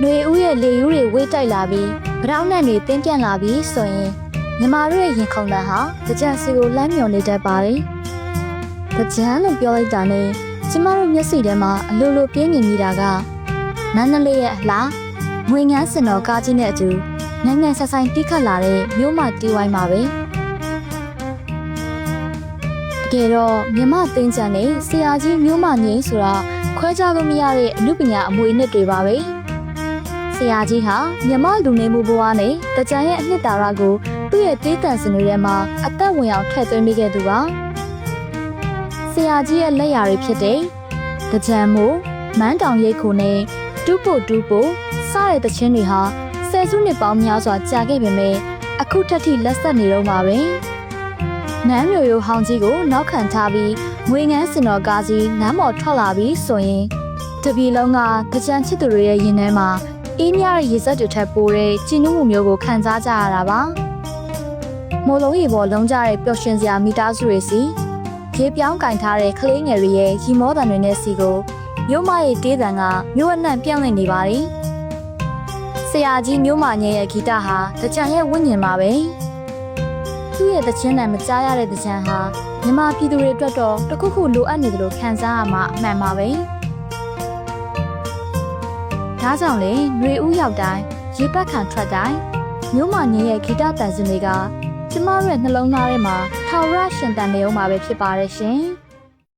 ຫນွေဦးရဲ့လေယူးတွေဝေးတိုက်လာပြီးဗရောင်းနှံတွေတင်းပြန့်လာပြီးဆိုရင်ညီမတို့ရဲ့ရင်ခုန်တန်းဟာကြံစီကိုလှမ်းမြော်နေတတ်ပါတယ်။ကြံလို့ပြောလိုက်တာနဲ့ကျမတို့မျက်စိထဲမှာအလိုလိုပြင်းနေမိတာကမန္တလေးရဲ့အလားငွေငန်းစင်တော်ကားကြီးနဲ့အတူနိုင်ငံဆက်ဆိုင်တိခတ်လာတဲ့မြို့မတီးဝိုင်းပါပဲ။တကယ်တော့မြမသိန်းချန်နဲ့ဆရာကြီးမြို့မငိမ့်ဆိုတာခွဲခြားလို့မရတဲ့အမှုပညာအမွေအနှစ်တွေပါပဲ။ဆရာကြီးဟာမြမလူနေမှုဘဝနဲ့ကြံရဲ့အနှစ်သာရကိုသူ့ရဲ့တေးတန်စင်တွေထဲမှာအသက်ဝင်အောင်ထည့်သွင်းမိခဲ့သူပါ။ဆရာကြီးရဲ့လက်ရာတွေဖြစ်တဲ့ကြံမို့မန်းတောင်ရိတ်ခိုနဲ့တူးပို့စတဲ့သချင်းတွေဟာဆယ်စုနှစ်ပေါင်းများစွာကြာခဲ့ပေမဲ့အခုထက်ထိလက်ဆက်နေတော့မှာပဲ။နန်းမျိုးရိုးဟောင်းကြီးကိုနောက်ခံထားပြီးငွေငန်းစင်တော်ကားကြီးနန်းပေါ်ထွက်လာပြီးဆိုရင်တပြည်လုံးကကြံချစ်သူတွေရဲ့ရင်ထဲမှာအေးမြတဲ့ရေစက်တွေထက်ပိုတဲ့ကြည်နူးမှုမျိုးကိုခံစားကြရတာပါ။မိုးလုံးရေပေါ်လုံးကြတဲ့ပျော်ရွှင်စရာမိသားစုတွေစီရေပြောင်းကင်ထားတဲ့ကလေးငယ်တွေရဲ့ရီမောတန်တွေနဲ့စီကိုမြို့မရဲ့တေးတန်ကမြို့အနှံ့ပြန့်လင့်နေပါတယ်။ဆရာကြီးမြို့မငယ်ရဲ့ဂီတဟာကြံရဲ့ဝိညာဉ်ပါပဲ။သူ့ရဲ့သချင်းတန်မကြားရတဲ့ကြံဟာမြန်မာပြည်သူတွေအတွက်တော့တခုခုလိုအပ်နေတယ်လို့ခံစားရမှာအမှန်ပါပဲ။ဒါကြောင့်လေຫນွေဦးရောက်တိုင်းရေပတ်ခံထွက်တိုင်းမြို့မငယ်ရဲ့ဂီတတန်စင်တွေကကျမတို့ရဲ့နှလုံးသားထဲမှာထာဝရရှင်တန်နေအောင်ပါပဲဖြစ်ပါတယ်ရှင်။